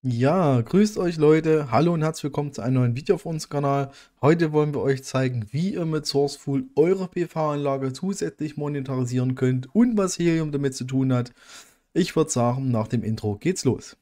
Ja, grüßt euch Leute, hallo und herzlich willkommen zu einem neuen Video auf unserem Kanal. Heute wollen wir euch zeigen, wie ihr mit Sourceful eure PV-Anlage zusätzlich monetarisieren könnt und was Helium damit zu tun hat. Ich würde sagen, nach dem Intro geht's los.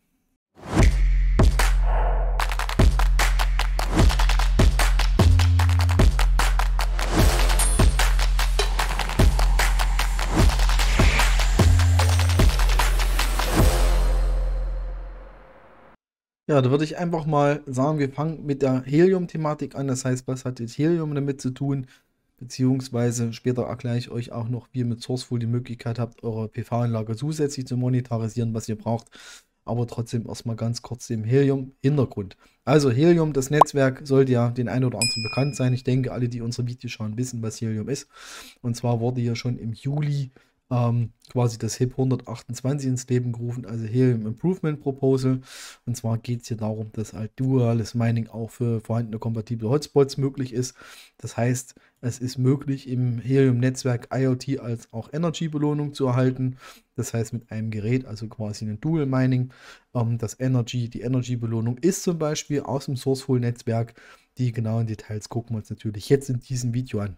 Ja, da würde ich einfach mal sagen, wir fangen mit der Helium-Thematik an. Das heißt, was hat jetzt Helium damit zu tun? Beziehungsweise später erkläre ich euch auch noch, wie ihr mit Sourceful die Möglichkeit habt, eure PV-Anlage zusätzlich zu monetarisieren, was ihr braucht. Aber trotzdem erstmal ganz kurz dem Helium-Hintergrund. Also Helium, das Netzwerk, sollte ja den einen oder anderen bekannt sein. Ich denke, alle, die unsere Videos schauen, wissen, was Helium ist. Und zwar wurde hier schon im Juli quasi das HIP 128 ins Leben gerufen, also Helium Improvement Proposal. Und zwar geht es hier darum, dass halt duales Mining auch für vorhandene kompatible Hotspots möglich ist. Das heißt, es ist möglich, im Helium-Netzwerk IoT als auch Energy-Belohnung zu erhalten. Das heißt, mit einem Gerät, also quasi ein Dual Mining. Die Energy-Belohnung ist zum Beispiel aus dem Sourceful-Netzwerk. Die genauen Details gucken wir uns natürlich jetzt in diesem Video an.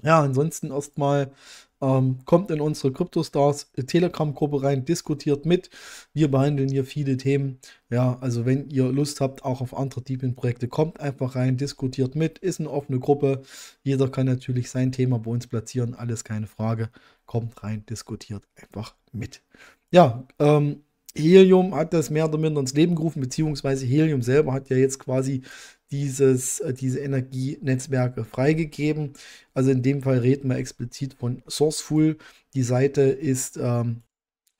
Ja, ansonsten erstmal kommt in unsere CryptoStars Telegram-Gruppe rein, diskutiert mit. Wir behandeln hier viele Themen. Ja, also wenn ihr Lust habt, auch auf andere Deepin-Projekte, kommt einfach rein, diskutiert mit. Ist eine offene Gruppe. Jeder kann natürlich sein Thema bei uns platzieren, alles keine Frage. Kommt rein, diskutiert einfach mit. Ja, Helium hat das mehr oder minder ins Leben gerufen, beziehungsweise Helium selber hat ja jetzt quasi diese Energienetzwerke freigegeben. Also in dem Fall reden wir explizit von Sourceful. Die Seite ist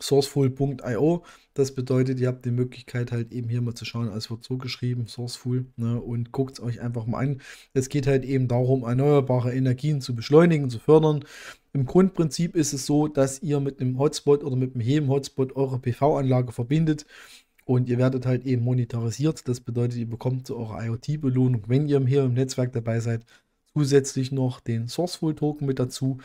sourceful.io. Das bedeutet, ihr habt die Möglichkeit halt eben hier mal zu schauen, es wird so geschrieben, Sourceful, ne, und guckt es euch einfach mal an. Es geht halt eben darum, erneuerbare Energien zu beschleunigen, zu fördern. Im Grundprinzip ist es so, dass ihr mit einem Hotspot oder mit einem Helium-Hotspot eure PV-Anlage verbindet. Und ihr werdet halt eben monetarisiert. Das bedeutet, ihr bekommt zu eurer IoT-Belohnung, wenn ihr hier im Netzwerk dabei seid, zusätzlich noch den Sourceful-Token mit dazu.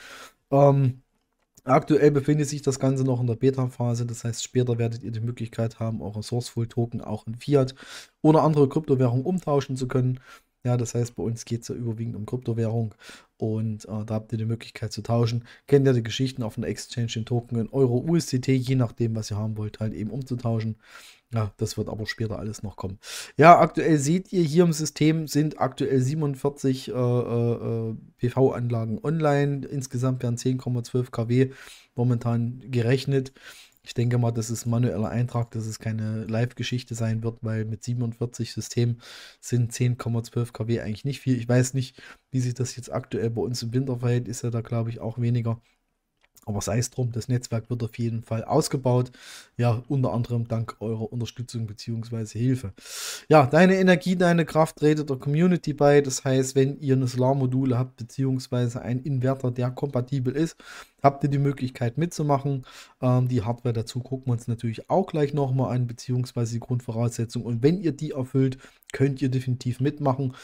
Aktuell befindet sich das Ganze noch in der Beta-Phase. Das heißt, später werdet ihr die Möglichkeit haben, eure Sourceful-Token auch in Fiat oder andere Kryptowährungen umtauschen zu können. Ja, das heißt, bei uns geht es ja überwiegend um Kryptowährung und da habt ihr die Möglichkeit zu tauschen. Kennt ihr die Geschichten auf einer Exchange, den Token in Euro, USDT, je nachdem, was ihr haben wollt, halt eben umzutauschen. Ja, das wird aber später alles noch kommen. Ja, aktuell seht ihr hier im System sind aktuell 47 PV-Anlagen online. Insgesamt werden 10,12 kW momentan gerechnet. Ich denke mal, das ist ein manueller Eintrag, dass es keine Live-Geschichte sein wird, weil mit 47 Systemen sind 10,12 kW eigentlich nicht viel. Ich weiß nicht, wie sich das jetzt aktuell bei uns im Winter verhält, ist ja da, glaube ich, auch weniger. Aber sei es drum, das Netzwerk wird auf jeden Fall ausgebaut. Ja, unter anderem dank eurer Unterstützung bzw. Hilfe. Ja, deine Energie, deine Kraft tretet der Community bei. Das heißt, wenn ihr eine Solarmodule habt bzw. einen Inverter, der kompatibel ist, habt ihr die Möglichkeit mitzumachen. Die Hardware dazu gucken wir uns natürlich auch gleich nochmal an, beziehungsweise die Grundvoraussetzungen. Und wenn ihr die erfüllt, könnt ihr definitiv mitmachen.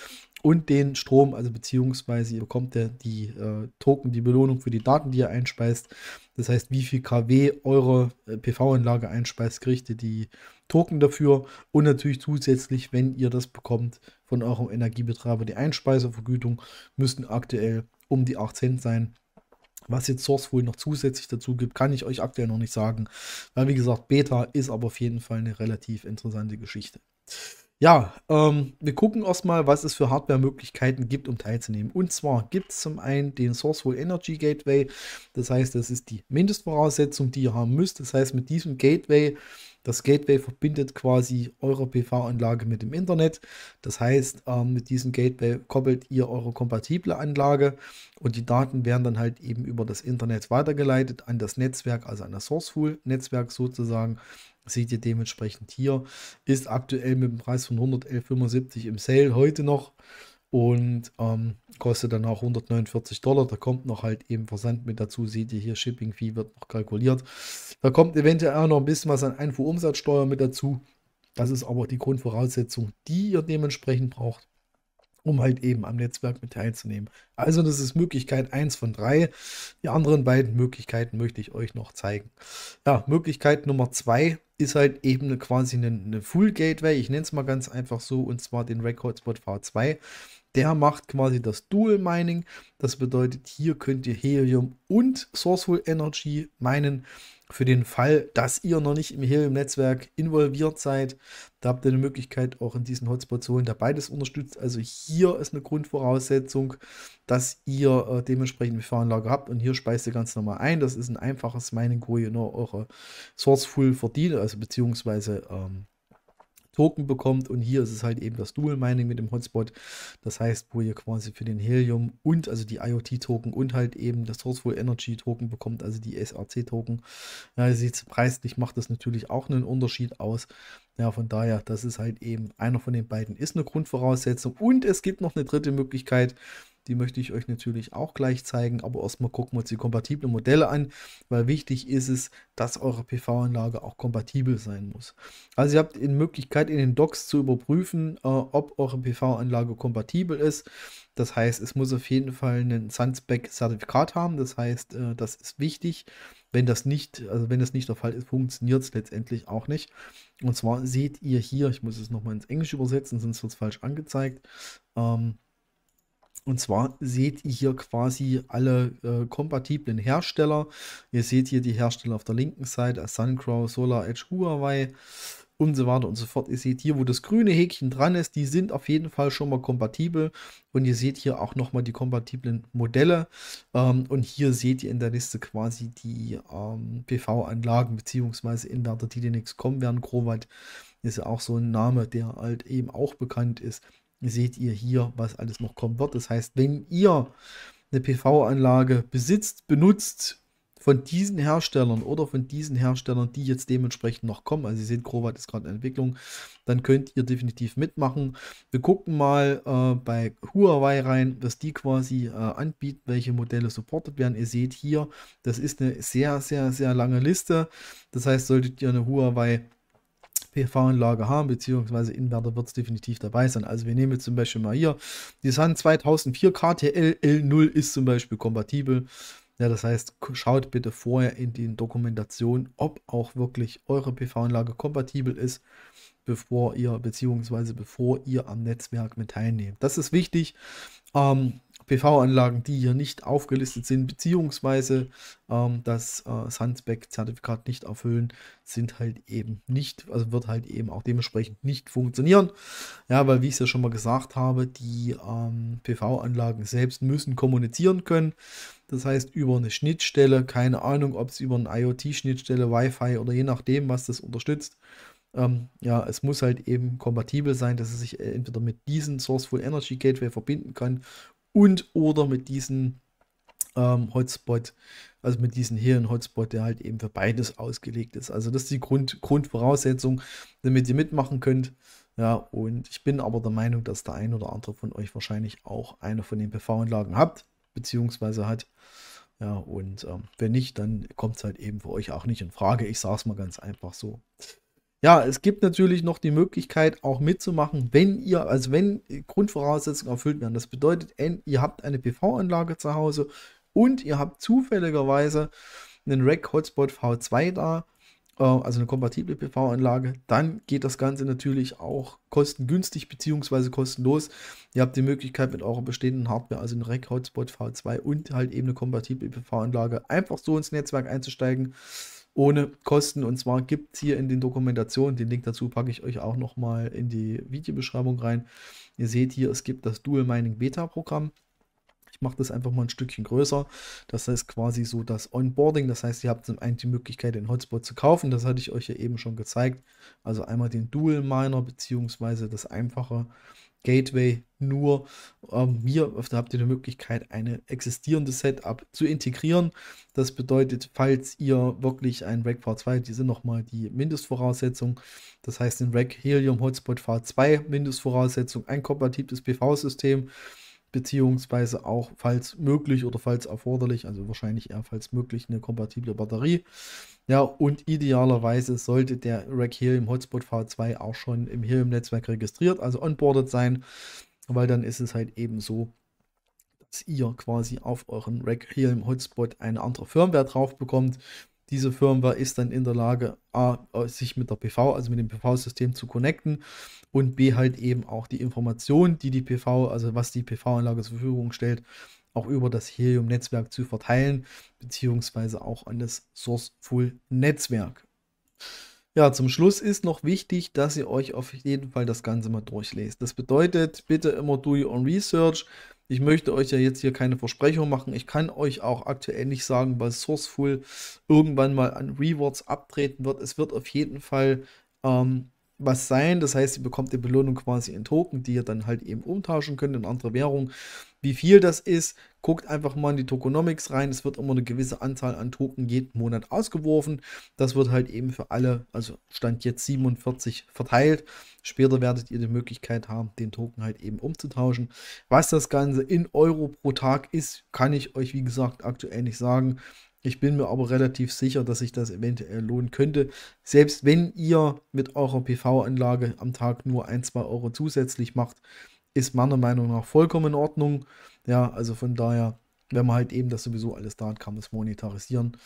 Und den Strom, also beziehungsweise ihr bekommt ja die Token, die Belohnung für die Daten, die ihr einspeist. Das heißt, wie viel kW eure PV-Anlage einspeist, kriegt ihr die Token dafür. Und natürlich zusätzlich, wenn ihr das bekommt von eurem Energiebetreiber, die Einspeisevergütung, müssten aktuell um die 8 Cent sein. Was jetzt Sourceful noch zusätzlich dazu gibt, kann ich euch aktuell noch nicht sagen. Weil, wie gesagt, Beta ist aber auf jeden Fall eine relativ interessante Geschichte. Ja, wir gucken erstmal, was es für Hardware-Möglichkeiten gibt, um teilzunehmen. Und zwar gibt es zum einen den Sourceful Energy Gateway. Das heißt, das ist die Mindestvoraussetzung, die ihr haben müsst. Das heißt, mit diesem Gateway, das Gateway verbindet quasi eure PV-Anlage mit dem Internet. Das heißt, mit diesem Gateway koppelt ihr eure kompatible Anlage und die Daten werden dann halt eben über das Internet weitergeleitet an das Netzwerk, also an das Sourceful-Netzwerk sozusagen. Seht ihr dementsprechend hier, ist aktuell mit dem Preis von 111,75 im Sale heute noch und kostet dann auch 149 Dollar. Da kommt noch halt eben Versand mit dazu. Seht ihr hier, Shipping Fee wird noch kalkuliert. Da kommt eventuell auch noch ein bisschen was an Einfuhrumsatzsteuer mit dazu. Das ist aber die Grundvoraussetzung, die ihr dementsprechend braucht, um halt eben am Netzwerk mit teilzunehmen. Also das ist Möglichkeit 1 von 3. Die anderen beiden Möglichkeiten möchte ich euch noch zeigen. Ja, Möglichkeit Nummer 2 ist halt eben quasi eine Full Gateway, ich nenne es mal ganz einfach so, und zwar den Rack Hotspot V2. Der macht quasi das Dual Mining. Das bedeutet, hier könnt ihr Helium und Sourceful Energy minen. Für den Fall, dass ihr noch nicht im Helium-Netzwerk involviert seid, da habt ihr eine Möglichkeit, auch in diesen Hotspot zu holen, der beides unterstützt. Also hier ist eine Grundvoraussetzung, dass ihr dementsprechend eine PV-Anlage habt, und hier speist ihr ganz normal ein. Das ist ein einfaches Mining, wo ihr nur eure Sourceful verdient, also beziehungsweise Token bekommt, und hier ist es halt eben das Dual Mining mit dem Hotspot. Das heißt, wo ihr quasi für den Helium und also die IoT-Token und halt eben das Sourceful Energy Token bekommt, also die SRC-Token. Ja, ihr seht, preislich macht das natürlich auch einen Unterschied aus. Ja, von daher, das ist halt eben einer von den beiden, ist eine Grundvoraussetzung. Und es gibt noch eine dritte Möglichkeit, die möchte ich euch natürlich auch gleich zeigen, aber erstmal gucken wir uns die kompatiblen Modelle an, weil wichtig ist es, dass eure PV-Anlage auch kompatibel sein muss. Also ihr habt die Möglichkeit in den Docs zu überprüfen, ob eure PV-Anlage kompatibel ist. Das heißt, es muss auf jeden Fall ein SunSpec-Zertifikat haben. Das heißt, das ist wichtig. Wenn das nicht, also wenn das nicht der Fall ist, funktioniert es letztendlich auch nicht. Und zwar seht ihr hier, ich muss es nochmal ins Englische übersetzen, sonst wird es falsch angezeigt. Und zwar seht ihr hier quasi alle kompatiblen Hersteller. Ihr seht hier die Hersteller auf der linken Seite, SunCrow, SolarEdge, Huawei und so weiter und so fort. Ihr seht hier, wo das grüne Häkchen dran ist, die sind auf jeden Fall schon mal kompatibel. Und ihr seht hier auch nochmal die kompatiblen Modelle. Und hier seht ihr in der Liste quasi die PV-Anlagen bzw. Inverter, die demnächst kommen werden. Growatt ist ja auch so ein Name, der halt eben auch bekannt ist. Seht ihr hier, was alles noch kommen wird. Das heißt, wenn ihr eine PV-Anlage besitzt, benutzt von diesen Herstellern oder von diesen Herstellern, die jetzt dementsprechend noch kommen, also ihr seht, Growatt ist gerade in Entwicklung, dann könnt ihr definitiv mitmachen. Wir gucken mal bei Huawei rein, was die quasi anbieten, welche Modelle supportet werden. Ihr seht hier, das ist eine sehr, sehr, sehr lange Liste. Das heißt, solltet ihr eine Huawei PV-Anlage haben, beziehungsweise Inverter wird es definitiv dabei sein. Also wir nehmen jetzt zum Beispiel mal hier, die Sun 2004 KTL L0 ist zum Beispiel kompatibel. Ja, das heißt, schaut bitte vorher in die Dokumentation, ob auch wirklich eure PV-Anlage kompatibel ist, bevor ihr am Netzwerk mit teilnehmt. Das ist wichtig. PV-Anlagen, die hier nicht aufgelistet sind, beziehungsweise das SunSpec-Zertifikat nicht erfüllen, sind halt eben nicht, also wird halt eben auch dementsprechend nicht funktionieren. Ja, weil, wie ich es ja schon mal gesagt habe, die PV-Anlagen selbst müssen kommunizieren können. Das heißt, über eine Schnittstelle, keine Ahnung, ob es über eine IoT-Schnittstelle, Wi-Fi oder je nachdem, was das unterstützt. Ja, es muss halt eben kompatibel sein, dass es sich entweder mit diesem Sourceful Energy Gateway verbinden kann und oder mit diesem Hotspot, also mit diesem Helium-Hotspot, der halt eben für beides ausgelegt ist. Also das ist die Grundvoraussetzung, damit ihr mitmachen könnt. Ja, und ich bin aber der Meinung, dass der ein oder andere von euch wahrscheinlich auch eine von den PV-Anlagen habt, beziehungsweise hat. Ja, und wenn nicht, dann kommt es halt eben für euch auch nicht in Frage. Ich sage es mal ganz einfach so. Ja, es gibt natürlich noch die Möglichkeit, auch mitzumachen, wenn Grundvoraussetzungen erfüllt werden. Das bedeutet, ihr habt eine PV-Anlage zu Hause und ihr habt zufälligerweise einen Rack Hotspot V2 da, also eine kompatible PV-Anlage, dann geht das Ganze natürlich auch kostengünstig bzw. kostenlos. Ihr habt die Möglichkeit, mit eurer bestehenden Hardware, also einen Rack Hotspot V2 und halt eben eine kompatible PV-Anlage, einfach so ins Netzwerk einzusteigen, ohne Kosten. Und zwar gibt es hier in den Dokumentationen, den Link dazu packe ich euch auch nochmal in die Videobeschreibung rein. Ihr seht hier, es gibt das Dual Mining Beta Programm. Ich mache das einfach mal ein Stückchen größer. Das heißt quasi so das Onboarding. Das heißt, ihr habt zum einen die Möglichkeit, den Hotspot zu kaufen. Das hatte ich euch ja eben schon gezeigt. Also einmal den Dual Miner beziehungsweise das einfache Gateway. Nur hier habt ihr die Möglichkeit, eine existierende Setup zu integrieren. Das bedeutet, falls ihr wirklich ein Rack V2, die sind nochmal die Mindestvoraussetzung. Das heißt, ein Rack Helium Hotspot V2 Mindestvoraussetzung, ein kompatibles PV-System, beziehungsweise auch, falls möglich oder falls erforderlich, also wahrscheinlich eher falls möglich, eine kompatible Batterie. Ja, und idealerweise sollte der Rack Helium Hotspot V2 auch schon im Helium-Netzwerk registriert, also onboarded sein, weil dann ist es halt eben so, dass ihr quasi auf euren Rack Helium Hotspot eine andere Firmware drauf bekommt. Diese Firmware ist dann in der Lage, A, sich mit der PV, also mit dem PV-System zu connecten und B, halt eben auch die Informationen, die die PV, also was die PV-Anlage zur Verfügung stellt, auch über das Helium-Netzwerk zu verteilen, beziehungsweise auch an das Sourceful-Netzwerk. Ja, zum Schluss ist noch wichtig, dass ihr euch auf jeden Fall das Ganze mal durchlest. Das bedeutet, bitte immer do your own research. Ich möchte euch ja jetzt hier keine Versprechung machen. Ich kann euch auch aktuell nicht sagen, was Sourceful irgendwann mal an Rewards abtreten wird. Es wird auf jeden Fall was sein. Das heißt, ihr bekommt die Belohnung quasi in Token, die ihr dann halt eben umtauschen könnt in andere Währung. Wie viel das ist, guckt einfach mal in die Tokenomics rein. Es wird immer eine gewisse Anzahl an Token jeden Monat ausgeworfen. Das wird halt eben für alle, also Stand jetzt 47 verteilt. Später werdet ihr die Möglichkeit haben, den Token halt eben umzutauschen. Was das Ganze in Euro pro Tag ist, kann ich euch wie gesagt aktuell nicht sagen. Ich bin mir aber relativ sicher, dass sich das eventuell lohnen könnte. Selbst wenn ihr mit eurer PV-Anlage am Tag nur 1-2 Euro zusätzlich macht, ist meiner Meinung nach vollkommen in Ordnung. Ja, also von daher, wenn man halt eben das sowieso alles da hat, kann man es monetarisieren.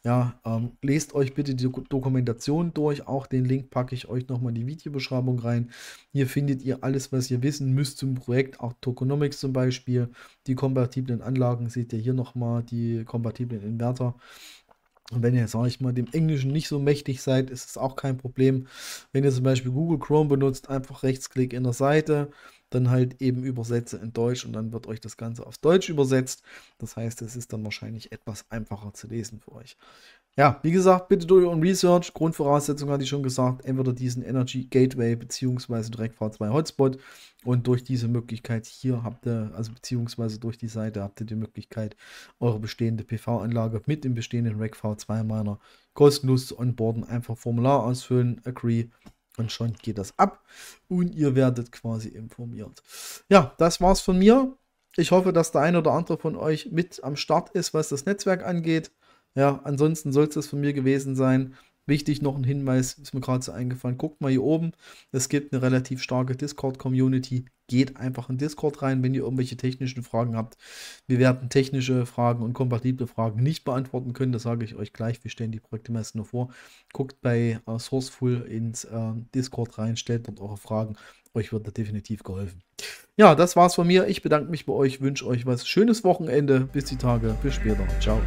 Ja, lest euch bitte die Dokumentation durch. Auch den Link packe ich euch nochmal in die Videobeschreibung rein. Hier findet ihr alles, was ihr wissen müsst zum Projekt, auch Tokenomics zum Beispiel. Die kompatiblen Anlagen seht ihr hier nochmal, die kompatiblen Inverter. Und wenn ihr, sage ich mal, dem Englischen nicht so mächtig seid, ist es auch kein Problem. Wenn ihr zum Beispiel Google Chrome benutzt, einfach Rechtsklick in der Seite, dann halt eben Übersetze in Deutsch und dann wird euch das Ganze auf Deutsch übersetzt. Das heißt, es ist dann wahrscheinlich etwas einfacher zu lesen für euch. Ja, wie gesagt, bitte do your own research. Grundvoraussetzung hatte ich schon gesagt, entweder diesen Energy Gateway bzw. direkt V2 Hotspot und durch diese Möglichkeit hier habt ihr, also beziehungsweise durch die Seite habt ihr die Möglichkeit, eure bestehende PV-Anlage mit dem bestehenden Rack V2 Miner kostenlos zu onboarden. Einfach Formular ausfüllen, agree und schon geht das ab und ihr werdet quasi informiert. Ja, das war's von mir. Ich hoffe, dass der eine oder andere von euch mit am Start ist, was das Netzwerk angeht. Ja, ansonsten soll es das von mir gewesen sein. Wichtig noch ein Hinweis, ist mir gerade so eingefallen. Guckt mal hier oben. Es gibt eine relativ starke Discord-Community. Geht einfach in Discord rein, wenn ihr irgendwelche technischen Fragen habt. Wir werden technische Fragen und kompatible Fragen nicht beantworten können. Das sage ich euch gleich. Wir stellen die Projekte meist nur vor. Guckt bei Sourceful ins Discord rein, stellt dort eure Fragen. Euch wird da definitiv geholfen. Ja, das war's von mir. Ich bedanke mich bei euch, wünsche euch was schönes Wochenende. Bis die Tage. Bis später. Ciao.